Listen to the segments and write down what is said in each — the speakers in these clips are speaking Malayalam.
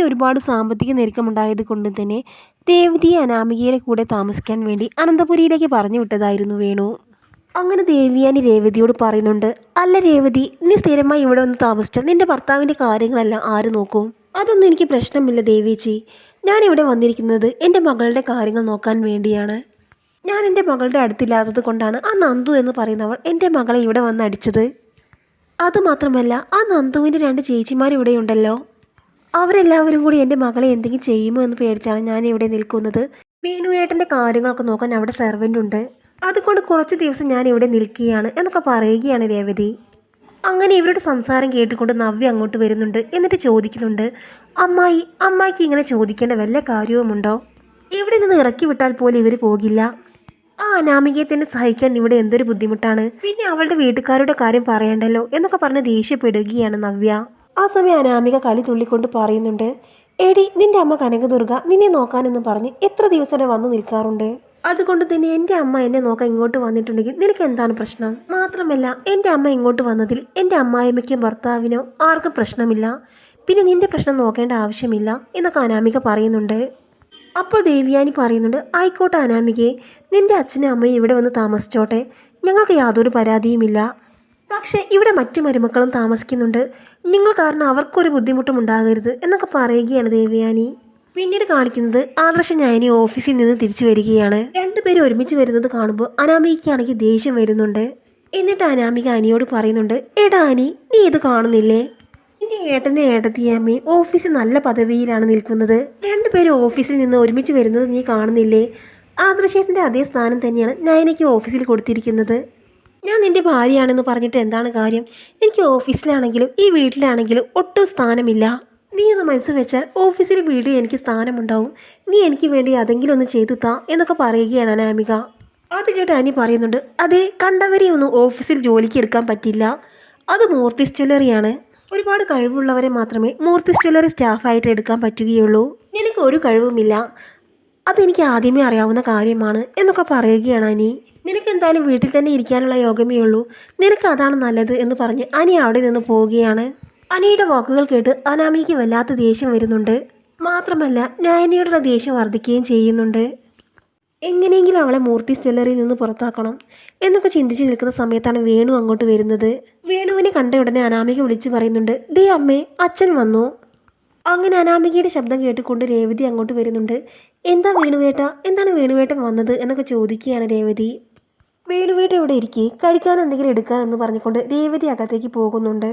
അങ്ങനെ ഒരുപാട് സാമ്പത്തിക ഞെരുക്കമുണ്ടായത് കൊണ്ട് തന്നെ രേവതിയെ അനാമികയുടെ കൂടെ താമസിക്കാൻ വേണ്ടി അനന്തപുരിയിലേക്ക് പറഞ്ഞു വിട്ടതായിരുന്നു വേണു. അങ്ങനെ ദേവ്യാനി രേവതിയോട് പറയുന്നുണ്ട്, അല്ല രേവതി, നീ സ്ഥിരമായി ഇവിടെ വന്ന് താമസിച്ചാൽ നിന്റെ ഭർത്താവിൻ്റെ കാര്യങ്ങളെല്ലാം ആര് നോക്കും? അതൊന്നും എനിക്ക് പ്രശ്നമില്ല ദേവേച്ചി. ഞാനിവിടെ വന്നിരിക്കുന്നത് എൻ്റെ മകളുടെ കാര്യങ്ങൾ നോക്കാൻ വേണ്ടിയാണ്. ഞാൻ എൻ്റെ മകളുടെ അടുത്തില്ലാത്തത് കൊണ്ടാണ് ആ നന്ദു എന്ന് പറയുന്നവൾ എൻ്റെ മകളെ ഇവിടെ വന്ന് അടിച്ചത്. അതുമാത്രമല്ല, ആ നന്ദുവിൻ്റെ 2 ചേച്ചിമാർ ഇവിടെയുണ്ടല്ലോ. അവരെല്ലാവരും കൂടി എൻ്റെ മകളെ എന്തെങ്കിലും ചെയ്യുമോ എന്ന് പേടിച്ചാണ് ഞാൻ ഇവിടെ നിൽക്കുന്നത്. വേണുവേട്ടൻ്റെ കാര്യങ്ങളൊക്കെ നോക്കാൻ അവിടെ സെർവൻ്റ് ഉണ്ട്. അതുകൊണ്ട് കുറച്ച് ദിവസം ഞാൻ ഇവിടെ നിൽക്കുകയാണ് എന്നൊക്കെ പറയുകയാണ് രേവതി. അങ്ങനെ ഇവരുടെ സംസാരം കേട്ടുകൊണ്ട് നവ്യ അങ്ങോട്ട് വരുന്നുണ്ട്. എന്നിട്ട് ചോദിക്കുന്നുണ്ട്, അമ്മായിക്ക് ഇങ്ങനെ ചോദിക്കേണ്ട വല്ല കാര്യവുമുണ്ടോ? ഇവിടെ നിന്ന് ഇറക്കി വിട്ടാൽ പോലും ഇവർ പോകില്ല. ആ അനാമികയെ തന്നെ സഹിക്കാൻ ഇവിടെ എന്തൊരു ബുദ്ധിമുട്ടാണ്. പിന്നെ അവളുടെ വീട്ടുകാരുടെ കാര്യം പറയണ്ടല്ലോ എന്നൊക്കെ പറഞ്ഞ് ദേഷ്യപ്പെടുകയാണ് നവ്യ. ആ സമയം അനാമിക കലി തുള്ളിക്കൊണ്ട് പറയുന്നുണ്ട്, എടി നിന്റെ അമ്മ കനകദുർഗ നിന്നെ നോക്കാനെന്ന് പറഞ്ഞ് എത്ര ദിവസം വന്ന് നിൽക്കാറുണ്ട്. അതുകൊണ്ട് തന്നെ എൻ്റെ അമ്മ എന്നെ നോക്കാൻ ഇങ്ങോട്ട് വന്നിട്ടുണ്ടെങ്കിൽ നിനക്ക് എന്താണ് പ്രശ്നം? മാത്രമല്ല എൻ്റെ അമ്മ ഇങ്ങോട്ട് വന്നതിൽ എൻ്റെ അമ്മായിമ്മയ്ക്കും ഭർത്താവിനോ ആർക്കും പ്രശ്നമില്ല. പിന്നെ നിന്റെ പ്രശ്നം നോക്കേണ്ട ആവശ്യമില്ല എന്നൊക്കെ അനാമിക പറയുന്നുണ്ട്. അപ്പോൾ ദേവ്യാനി പറയുന്നുണ്ട്, ആയിക്കോട്ടെ അനാമികയെ, നിന്റെ അച്ഛനും അമ്മയും ഇവിടെ വന്ന് താമസിച്ചോട്ടെ, ഞങ്ങൾക്ക് യാതൊരു പരാതിയുമില്ല. പക്ഷേ ഇവിടെ മറ്റു മരുമക്കളും താമസിക്കുന്നുണ്ട്, നിങ്ങൾ കാരണം അവർക്കൊരു ബുദ്ധിമുട്ടും ഉണ്ടാകരുത് എന്നൊക്കെ പറയുകയാണ് ദേവ്യാനി. പിന്നീട് കാണിക്കുന്നത് ആദർശ നയനി ഓഫീസിൽ നിന്ന് തിരിച്ചു വരികയാണ്. രണ്ടുപേരും ഒരുമിച്ച് വരുന്നത് കാണുമ്പോൾ അനാമികയ്ക്കാണെങ്കിൽ ദേഷ്യം വരുന്നുണ്ട്. എന്നിട്ട് അനാമിക അനിയോട് പറയുന്നുണ്ട്, എടാ അനി, നീ ഇത് കാണുന്നില്ലേ? എൻ്റെ ഏട്ടൻ്റെ ഏട്ടത്തിയമ്മയും ഓഫീസിൽ നല്ല പദവിയിലാണ് നിൽക്കുന്നത്. രണ്ടുപേരും ഓഫീസിൽ നിന്ന് ഒരുമിച്ച് വരുന്നത് നീ കാണുന്നില്ലേ? ആദർശേട്ടൻ്റെ അതേ സ്ഥാനം തന്നെയാണ് നയനയ്ക്ക് ഓഫീസിൽ കൊടുത്തിരിക്കുന്നത്. ഞാൻ നിൻ്റെ ഭാര്യയാണെന്ന് പറഞ്ഞിട്ട് എന്താണ് കാര്യം? എനിക്ക് ഓഫീസിലാണെങ്കിലും ഈ വീട്ടിലാണെങ്കിലും ഒട്ടും സ്ഥാനമില്ല. നീ ഒന്ന് മനസ്സ് വെച്ചാൽ ഓഫീസിൽ വീട്ടിൽ എനിക്ക് സ്ഥാനമുണ്ടാവും. നീ എനിക്ക് വേണ്ടി അതെങ്കിലും ഒന്ന് ചെയ്തു താ എന്നൊക്കെ പറയുകയാണ് അനാമിക. അത് കേട്ട് അനി പറയുന്നുണ്ട്, അതെ, കണ്ടവരെ ഒന്നും ഓഫീസിൽ ജോലിക്ക് എടുക്കാൻ പറ്റില്ല. അത് മൂർത്തിസ് ജ്വല്ലറിയാണ്. ഒരുപാട് കഴിവുള്ളവരെ മാത്രമേ മൂർത്തിസ് ജ്വല്ലറി സ്റ്റാഫായിട്ട് എടുക്കാൻ പറ്റുകയുള്ളൂ. നിനക്ക് ഒരു കഴിവുമില്ല, അതെനിക്ക് ആദ്യമേ അറിയാവുന്ന കാര്യമാണ് എന്നൊക്കെ പറയുകയാണ് അനി. നിനക്ക് എന്തായാലും വീട്ടിൽ തന്നെ ഇരിക്കാനുള്ള യോഗമേ ഉള്ളൂ, നിനക്ക് അതാണ് നല്ലത് എന്ന് പറഞ്ഞ് അനി അവിടെ നിന്ന് പോവുകയാണ്. അനിയുടെ വാക്കുകൾ കേട്ട് അനാമിക്ക് വല്ലാത്ത ദേഷ്യം വരുന്നുണ്ട്. മാത്രമല്ല നയനയോടുള്ള ദേഷ്യം വർദ്ധിക്കുകയും ചെയ്യുന്നുണ്ട്. എങ്ങനെയെങ്കിലും അവളെ മൂർത്തിസ് ജ്വല്ലറിയിൽ നിന്ന് പുറത്താക്കണം എന്നൊക്കെ ചിന്തിച്ച് നിൽക്കുന്ന സമയത്താണ് വേണു അങ്ങോട്ട് വരുന്നത്. വേണുവിനെ കണ്ട ഉടനെ അനാമിക വിളിച്ച് പറയുന്നുണ്ട്, ദേ അമ്മേ, അച്ഛൻ വന്നു. അങ്ങനെ അനാമികയുടെ ശബ്ദം കേട്ടുകൊണ്ട് രേവതി അങ്ങോട്ട് വരുന്നുണ്ട്. എന്താ വേണുവേട്ട, എന്താണ് വേണുവേട്ടൻ വന്നത് എന്നൊക്കെ ചോദിക്കുകയാണ് രേവതി. വേണുവേട്ട ഇവിടെ ഇരിക്കെ, കഴിക്കാൻ എന്തെങ്കിലും എടുക്കുക എന്ന് പറഞ്ഞുകൊണ്ട് രേവതി അകത്തേക്ക് പോകുന്നുണ്ട്.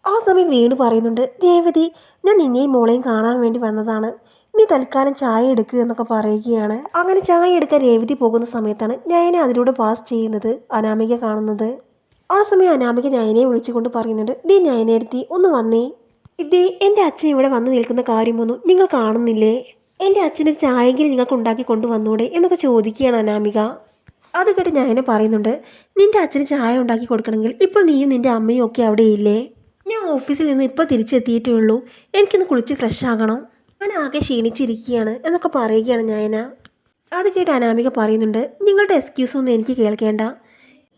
ആ സമയം വേണു പറയുന്നുണ്ട്, രേവതി, ഞാൻ നിന്നെയും മോളെയും കാണാൻ വേണ്ടി വന്നതാണ്, നീ തൽക്കാലം ചായ എടുക്കുക എന്നൊക്കെ പറയുകയാണ്. അങ്ങനെ ചായ എടുക്കാൻ രേവതി പോകുന്ന സമയത്താണ് നയന അതിലൂടെ പാസ് ചെയ്യുന്നത് അനാമിക കാണുന്നത്. ആ സമയം അനാമിക നയനയെ വിളിച്ചുകൊണ്ട് പറയുന്നുണ്ട്, ദേ നയനയെടുത്തി ഒന്ന് വന്നേ. ഇതേ എൻ്റെ അച്ഛൻ ഇവിടെ വന്ന് നിൽക്കുന്ന കാര്യമൊന്നും നിങ്ങൾ കാണുന്നില്ലേ? എൻ്റെ അച്ഛനൊരു ചായയെങ്കിലും നിങ്ങൾക്ക് ഉണ്ടാക്കി കൊണ്ടുവന്നൂടെ എന്നൊക്കെ ചോദിക്കുകയാണ് അനാമിക. അത് കേട്ട് നയന പറയുന്നുണ്ട്, നിൻ്റെ അച്ഛന് ചായ ഉണ്ടാക്കി കൊടുക്കണമെങ്കിൽ ഇപ്പോൾ നീയും നിൻ്റെ അമ്മയും ഒക്കെ അവിടെ ഇല്ലേ? ഞാൻ ഓഫീസിൽ നിന്ന് ഇപ്പോൾ തിരിച്ചെത്തിയിട്ടേ ഉള്ളൂ, എനിക്കൊന്ന് കുളിച്ച് ഫ്രഷ് ആകണം, ഞാൻ ആകെ ക്ഷീണിച്ചിരിക്കുകയാണ് എന്നൊക്കെ പറയുകയാണ് നയന. അത് കേട്ട് അനാമിക പറയുന്നുണ്ട്, നിങ്ങളുടെ എക്സ്ക്യൂസൊന്നും എനിക്ക് കേൾക്കേണ്ട.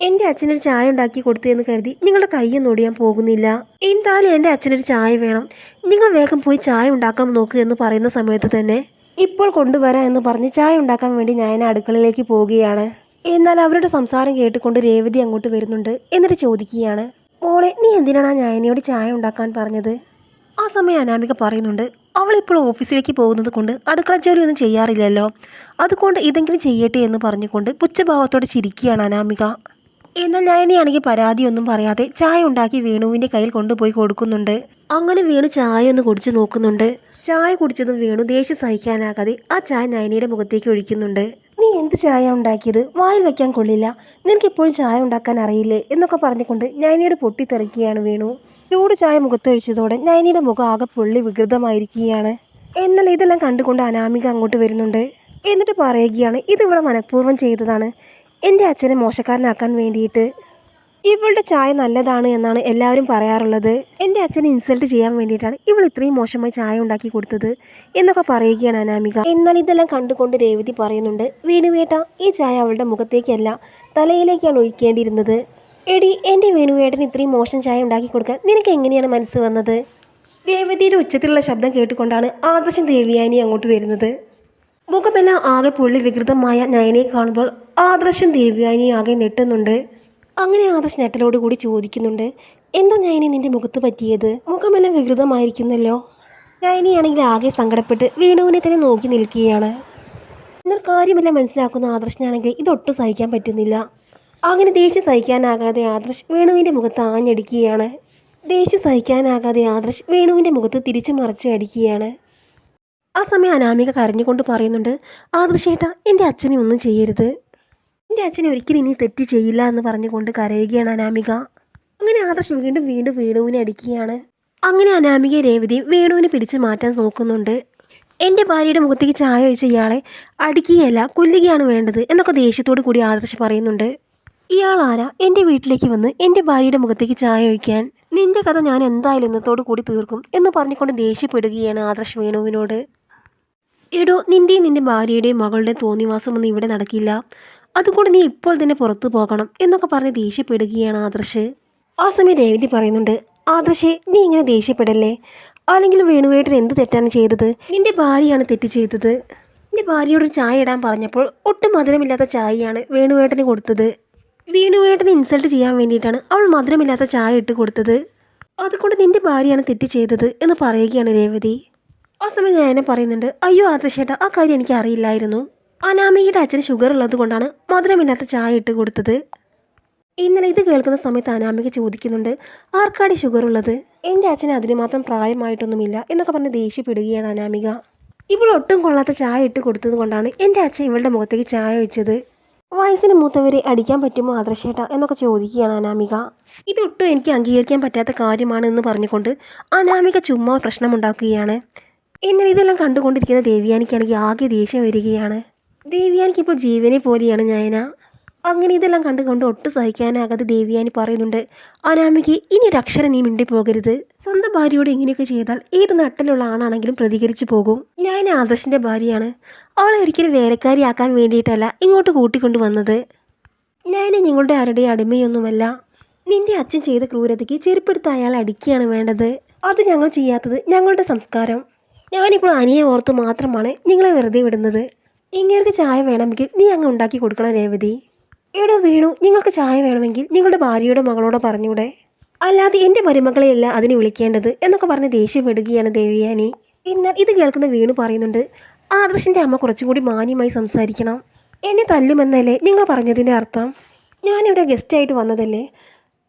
എൻ്റെ അച്ഛനൊരു ചായ ഉണ്ടാക്കി കൊടുത്തതെന്ന് കരുതി നിങ്ങളുടെ കയ്യൊന്നും ഒടിയാൻ പോകുന്നില്ല. എന്തായാലും എൻ്റെ അച്ഛനൊരു ചായ വേണം, നിങ്ങൾ വേഗം പോയി ചായ ഉണ്ടാക്കാൻ നോക്കുക എന്ന് പറയുന്ന സമയത്ത് തന്നെ ഇപ്പോൾ കൊണ്ടുവരാം എന്ന് പറഞ്ഞ് ചായ ഉണ്ടാക്കാൻ വേണ്ടി നയന അടുക്കളയിലേക്ക് പോവുകയാണ്. എന്നാൽ അവരുടെ സംസാരം കേട്ടുകൊണ്ട് രേവതി അങ്ങോട്ട് വരുന്നുണ്ട്. എന്നിട്ട് ചോദിക്കുകയാണ്, മോളെ, നീ എന്തിനാണ് ആ നയനയോട് ചായ ഉണ്ടാക്കാൻ പറഞ്ഞത്? ആ സമയം അനാമിക പറയുന്നുണ്ട്, അവളിപ്പോൾ ഓഫീസിലേക്ക് പോകുന്നത് കൊണ്ട് അടുക്കള ജോലിയൊന്നും ചെയ്യാറില്ലല്ലോ, അതുകൊണ്ട് ഇതെങ്കിലും ചെയ്യട്ടെ എന്ന് പറഞ്ഞുകൊണ്ട് പുച്ഛഭാവത്തോടെ ചിരിക്കുകയാണ് അനാമിക. എന്നാൽ നയനയാണെങ്കിൽ പരാതിയൊന്നും പറയാതെ ചായ ഉണ്ടാക്കി വേണുവിൻ്റെ കയ്യിൽ കൊണ്ടുപോയി കൊടുക്കുന്നുണ്ട്. അങ്ങനെ വേണു ചായ ഒന്ന് കുടിച്ച് നോക്കുന്നുണ്ട്. ചായ കുടിച്ചതും വേണു ദേഷ്യം സഹിക്കാനാകാതെ ആ ചായ നയനയുടെ മുഖത്തേക്ക് ഒഴിക്കുന്നുണ്ട്. നീ എന്ത് ചായ ഉണ്ടാക്കിയത്? വായിൽ വയ്ക്കാൻ കൊള്ളില്ല, നിനക്കിപ്പോഴും ചായ ഉണ്ടാക്കാൻ അറിയില്ലേ എന്നൊക്കെ പറഞ്ഞുകൊണ്ട് നയനയുടെ പൊട്ടിത്തെറിക്കുകയാണ് വേണു. ചൂട് ചായ മുഖത്തൊഴിച്ചതോടെ നയനിയുടെ മുഖം ആകെ പൊള്ളി വികൃതമായിരിക്കുകയാണ്. എന്നാൽ ഇതെല്ലാം കണ്ടുകൊണ്ട് അനാമിക അങ്ങോട്ട് വരുന്നുണ്ട്. എന്നിട്ട് പറയുകയാണ്, ഇതിവിടെ മനഃപൂർവ്വം ചെയ്തതാണ്, എൻ്റെ അച്ഛനെ മോശക്കാരനാക്കാൻ വേണ്ടിയിട്ട്. ഇവളുടെ ചായ നല്ലതാണ് എന്നാണ് എല്ലാവരും പറയാറുള്ളത്. എൻ്റെ അച്ഛനെ ഇൻസൾട്ട് ചെയ്യാൻ വേണ്ടിയിട്ടാണ് ഇവൾ ഇത്രയും മോശമായി ചായ ഉണ്ടാക്കി കൊടുത്തത് എന്നൊക്കെ പറയുകയാണ് അനാമിക. എന്നാൽ ഇതെല്ലാം കണ്ടുകൊണ്ട് രേവതി പറയുന്നുണ്ട്, വേണുവേട്ട, ഈ ചായ അവളുടെ മുഖത്തേക്കല്ല തലയിലേക്കാണ് ഒഴിക്കേണ്ടിയിരുന്നത്. എടി, എൻ്റെ വേണുവേട്ടന് ഇത്രയും മോശം ചായ ഉണ്ടാക്കി കൊടുക്കാൻ നിനക്ക് എങ്ങനെയാണ് മനസ്സ് വന്നത്? രേവതിയുടെ ഉച്ചത്തിലുള്ള ശബ്ദം കേട്ടുകൊണ്ടാണ് ആദർശൻ ദേവയാനി അങ്ങോട്ട് വരുന്നത്. മുഖമെല്ലാം ആകെ പൊള്ളി വികൃതമായ നയനെ കാണുമ്പോൾ ആദർശൻ ദേവയാനി ആകെ ഞെട്ടുന്നുണ്ട്. അങ്ങനെ ആദർശ് ഞെട്ടലോടുകൂടി ചോദിക്കുന്നുണ്ട്, എന്താ നയനെ നിന്റെ മുഖത്ത് പറ്റിയത്? മുഖമെല്ലാം വികൃതമായിരിക്കുന്നല്ലോ. നയനിയാണെങ്കിൽ ആകെ സങ്കടപ്പെട്ട് വേണുവിനെ തന്നെ നോക്കി നിൽക്കുകയാണ്. എന്നാൽ കാര്യമെല്ലാം മനസ്സിലാക്കുന്ന ആദർശനാണെങ്കിൽ ഇതൊട്ടും സഹിക്കാൻ പറ്റുന്നില്ല. അങ്ങനെ ദേഷ്യം സഹിക്കാനാകാതെ ആദർശ് വേണുവിൻ്റെ മുഖത്ത് ആഞ്ഞടിക്കുകയാണ്. ദേഷ്യം സഹിക്കാനാകാതെ ആദർശ് വേണുവിൻ്റെ മുഖത്ത് തിരിച്ചു മറിച്ച് അടിക്കുകയാണ്. ആ സമയം അനാമിക കരഞ്ഞുകൊണ്ട് പറയുന്നുണ്ട്, ആദർശേട്ടാ എൻ്റെ അച്ഛനെ ഒന്നും ചെയ്യരുത്, എൻ്റെ അച്ഛനെ ഒരിക്കലും ഇനി തെറ്റ് ചെയ്യില്ല എന്ന് പറഞ്ഞുകൊണ്ട് കരയുകയാണ് അനാമിക. അങ്ങനെ ആദർശ് വീണ്ടും വീണ്ടും വേണുവിനെ അടിക്കുകയാണ്. അങ്ങനെ അനാമിക രേവതിയും വേണുവിനെ പിടിച്ച് മാറ്റാൻ നോക്കുന്നുണ്ട്. എൻ്റെ ഭാര്യയുടെ മുഖത്തേക്ക് ചായ ഒഴിച്ച ഇയാളെ അടിക്കുകയല്ല കൊല്ലുകയാണ് വേണ്ടത് എന്നൊക്കെ ദേഷ്യത്തോടു കൂടി ആദർശ് പറയുന്നുണ്ട്. ഇയാൾ ആരാ എൻ്റെ വീട്ടിലേക്ക് വന്ന് എൻ്റെ ഭാര്യയുടെ മുഖത്തേക്ക് ചായ ഒഴിക്കാൻ? നിന്റെ കഥ ഞാൻ എന്തായാലും ഇന്നത്തോടു കൂടി തീർക്കും എന്ന് പറഞ്ഞുകൊണ്ട് ദേഷ്യപ്പെടുകയാണ് ആദർശ് വേണുവിനോട്. എടോ, നിൻ്റെയും നിൻ്റെ ഭാര്യയുടെയും മകളുടെ തോന്നിവാസമൊന്നും ഇവിടെ നടക്കില്ല, അതുകൊണ്ട് നീ ഇപ്പോൾ തന്നെ പുറത്തു പോകണം എന്നൊക്കെ പറഞ്ഞ് ദേഷ്യപ്പെടുകയാണ് ആദർശ്. ആ സമയം രേവതി പറയുന്നുണ്ട്, ആദർശേ നീ ഇങ്ങനെ ദേഷ്യപ്പെടല്ലേ, അല്ലെങ്കിൽ വേണുവേട്ടൻ എന്ത് തെറ്റാണ് ചെയ്തത്? നിന്റെ ഭാര്യയാണ് തെറ്റ് ചെയ്തത്. നിന്റെ ഭാര്യയോട് ചായ ഇടാൻ പറഞ്ഞപ്പോൾ ഒട്ടും മധുരമില്ലാത്ത ചായയാണ് വേണുവേട്ടന് കൊടുത്തത്. വേണുവേട്ടനെ ഇൻസൾട്ട് ചെയ്യാൻ വേണ്ടിയിട്ടാണ് അവൾ മധുരമില്ലാത്ത ചായ ഇട്ട് കൊടുത്തത്. അതുകൊണ്ട് നിന്റെ ഭാര്യയാണ് തെറ്റ് ചെയ്തത് എന്ന് പറയുകയാണ് രേവതി. ആ സമയം ഞാൻ പറയുന്നുണ്ട്, അയ്യോ ആദർശേട്ടാ, ആ കാര്യം എനിക്ക് അറിയില്ലായിരുന്നു. അനാമികയുടെ അച്ഛന് ഷുഗർ ഉള്ളത് കൊണ്ടാണ് മധുരമില്ലാത്ത ചായ ഇട്ട് കൊടുത്തത്. ഇന്നലെ ഇത് കേൾക്കുന്ന സമയത്ത് അനാമിക ചോദിക്കുന്നുണ്ട്, ആർക്കാടി ഷുഗർ ഉള്ളത്? എൻ്റെ അച്ഛന് അതിന് മാത്രം പ്രായമായിട്ടൊന്നുമില്ല എന്നൊക്കെ പറഞ്ഞ് ദേഷ്യപ്പെടുകയാണ് അനാമിക. ഇവൾ ഒട്ടും കൊള്ളാത്ത ചായ ഇട്ട് കൊടുത്തത് കൊണ്ടാണ് എൻ്റെ അച്ഛൻ ഇവളുടെ മുഖത്തേക്ക് ചായ ഒഴിച്ചത്. വയസ്സിന് മൂത്തവരെ അടിക്കാൻ പറ്റുമോ ആദർശേട്ടാ എന്നൊക്കെ ചോദിക്കുകയാണ് അനാമിക. ഇതൊട്ടും എനിക്ക് അംഗീകരിക്കാൻ പറ്റാത്ത കാര്യമാണ് എന്ന് പറഞ്ഞുകൊണ്ട് അനാമിക ചുമ്മാ പ്രശ്നമുണ്ടാക്കുകയാണ്. എന്നാൽ ഇതെല്ലാം കണ്ടുകൊണ്ടിരിക്കുന്ന ദേവയാനിക്കാണെങ്കിൽ ആകെ ദേഷ്യം വരികയാണ്. ദേവയാനിക്ക് ഇപ്പോൾ ജീവനെ പോലെയാണ് നയന. അങ്ങനെ ഇതെല്ലാം കണ്ടുകൊണ്ട് ഒട്ടും സഹിക്കാനാകാതെ ദേവയാനി പറയുന്നുണ്ട്, അനാമിക്ക് ഇനി ഒരു അക്ഷരം നീ മിണ്ടിപ്പോകരുത്. സ്വന്തം ഭാര്യയോട് ഇങ്ങനെയൊക്കെ ചെയ്താൽ ഏത് നട്ടലുള്ള ആണാണെങ്കിലും പ്രതികരിച്ചു പോകും. ഞാൻ ആദർശിൻ്റെ ഭാര്യയാണ്. അവളെ ഒരിക്കലും വേലക്കാരിയാക്കാൻ വേണ്ടിയിട്ടല്ല ഇങ്ങോട്ട് കൂട്ടിക്കൊണ്ടു വന്നത്. ഞാൻ നിങ്ങളുടെ ആരുടെയും അടിമയൊന്നുമല്ല. നിന്റെ അച്ഛൻ ചെയ്ത ക്രൂരതയ്ക്ക് ചെരുപ്പെടുത്ത് അയാളെ അടിക്കുകയാണ് വേണ്ടത്. അത് ഞങ്ങൾ ചെയ്യാത്തത് ഞങ്ങളുടെ സംസ്കാരം. ഞാനിപ്പോൾ അനിയെ ഓർത്ത് മാത്രമാണ് നിങ്ങളെ വെറുതെ വിടുന്നത്. ഇങ്ങേർക്ക് ചായ വേണമെങ്കിൽ നീ അങ്ങ് ഉണ്ടാക്കി കൊടുക്കണം രേവതി. എടോ വേണു, നിങ്ങൾക്ക് ചായ വേണമെങ്കിൽ നിങ്ങളുടെ ഭാര്യയുടെ മകളോട് പറഞ്ഞൂടെ, അല്ലാതെ എൻ്റെ മരുമകളെയല്ല അതിന് വിളിക്കേണ്ടത് എന്നൊക്കെ പറഞ്ഞ് ദേഷ്യപ്പെടുകയാണ് ദേവയാനി. എന്നാൽ ഇത് കേൾക്കുന്ന വേണു പറയുന്നുണ്ട്, ആദർശിൻ്റെ അമ്മ കുറച്ചും കൂടി മാന്യമായി സംസാരിക്കണം. എന്നെ തല്ലുമെന്നല്ലേ നിങ്ങൾ പറഞ്ഞതിൻ്റെ അർത്ഥം? ഞാനിവിടെ ഗസ്റ്റായിട്ട് വന്നതല്ലേ,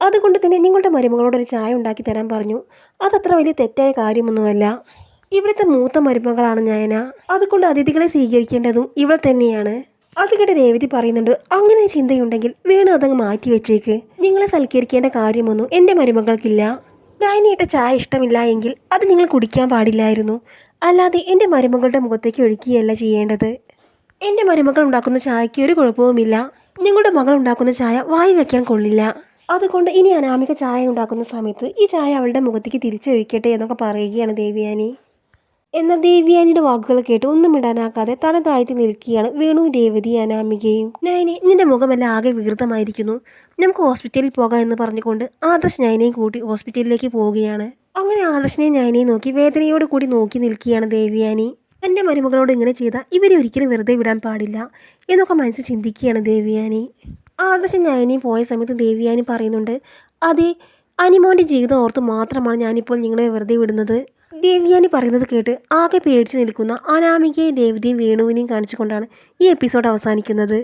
അതുകൊണ്ട് തന്നെ നിങ്ങളുടെ മരുമകളോടൊരു ചായ ഉണ്ടാക്കി തരാൻ പറഞ്ഞു. അതത്ര വലിയ തെറ്റായ കാര്യമൊന്നുമല്ല. ഇവിടുത്തെ മൂത്ത മരുമകളാണ് നയന, അതുകൊണ്ട് അതിഥികളെ സ്വീകരിക്കേണ്ടതും ഇവൾ തന്നെയാണ്. അത് കേട്ട് രേവതി പറയുന്നുണ്ട്, അങ്ങനെ ചിന്തയുണ്ടെങ്കിൽ വേണു അതങ്ങ് മാറ്റി വെച്ചേക്ക്. നിങ്ങളെ സൽക്കരിക്കേണ്ട കാര്യമൊന്നും എൻ്റെ മരുമകൾക്കില്ല. നയനയിട്ട ചായ ഇഷ്ടമില്ല എങ്കിൽ അത് നിങ്ങൾ കുടിക്കാൻ പാടില്ലായിരുന്നു, അല്ലാതെ എൻ്റെ മരുമകളുടെ മുഖത്തേക്ക് ഒഴുക്കിയല്ല ചെയ്യേണ്ടത്. എൻ്റെ മരുമകൾ ഉണ്ടാക്കുന്ന ചായയ്ക്ക് ഒരു കുഴപ്പവുമില്ല. നിങ്ങളുടെ മകൾ ഉണ്ടാക്കുന്ന ചായ വായി വയ്ക്കാൻ കൊള്ളില്ല. അതുകൊണ്ട് ഇനി അനാമിക ചായ ഉണ്ടാക്കുന്ന സമയത്ത് ഈ ചായ അവളുടെ മുഖത്തേക്ക് തിരിച്ചൊഴിക്കട്ടെ എന്നൊക്കെ പറയുകയാണ് ദേവയാനി. എന്നാൽ ദേവയാനിയുടെ വാക്കുകൾ കേട്ട് ഒന്നും ഇടാനാക്കാതെ തല താഴ്ത്തി നിൽക്കുകയാണ് വേണു, രേവതി, അനാമികയും. നയനെ, നിന്റെ മുഖമെല്ലാം ആകെ വികൃതമായിരിക്കുന്നു, നമുക്ക് ഹോസ്പിറ്റലിൽ പോകാം എന്ന് പറഞ്ഞുകൊണ്ട് ആദർശ് നയനെയും കൂട്ടി ഹോസ്പിറ്റലിലേക്ക് പോവുകയാണ്. അങ്ങനെ ആദർശിനെയും നയനെയും നോക്കി വേദനയോട് കൂടി നോക്കി നിൽക്കുകയാണ് ദേവയാനി. എൻ്റെ മരുമകളോട് ഇങ്ങനെ ചെയ്താൽ ഇവരെ ഒരിക്കലും വെറുതെ വിടാൻ പാടില്ല എന്നൊക്കെ മനസ്സിൽ ചിന്തിക്കുകയാണ് ദേവയാനി. ആദർശം നയനെയും പോയ സമയത്ത് ദേവയാനി പറയുന്നുണ്ട്, അതെ, അനിമോൻ്റെ ജീവിതം ഓർത്ത് മാത്രമാണ് ഞാനിപ്പോൾ നിങ്ങളെ വെറുതെ വിടുന്നത്. ദേവയാനി പറയുന്നത് കേട്ട് ആകെ പേടിച്ച് നിൽക്കുന്ന അനാമികയും രേവതിയും വേണുവിനെയും കാണിച്ചുകൊണ്ടാണ് ഈ എപ്പിസോഡ് അവസാനിക്കുന്നത്.